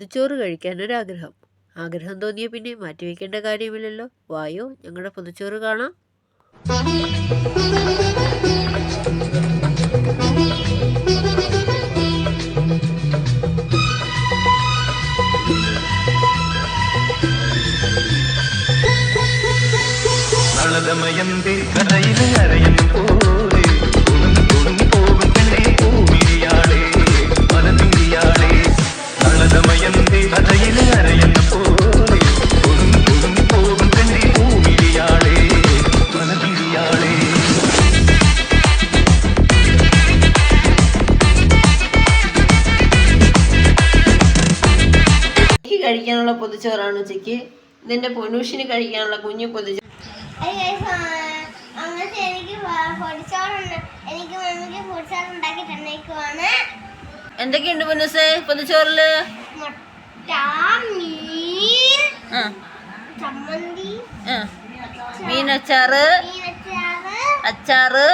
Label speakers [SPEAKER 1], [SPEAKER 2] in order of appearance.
[SPEAKER 1] പൊതിച്ചോറ് കഴിക്കാനൊരാഗ്രഹം. ആഗ്രഹം തോന്നിയ പിന്നെ മാറ്റിവെക്കേണ്ട കാര്യമില്ലല്ലോ. വായോ, ഞങ്ങളുടെ പൊതിച്ചോറ് കാണാം. കഴിക്കാനുള്ള പൊതിച്ചോറാണ് ഉച്ചയ്ക്ക്. ഇതിന്റെ പൊന്നൂഷിന് കഴിക്കാനുള്ള കുഞ്ഞു പൊതിച്ചോറ്. എന്തൊക്കെയുണ്ട് പൊന്നൂസേ പൊതിച്ചോറില്? മീനച്ചാറ്, അച്ചാറ്,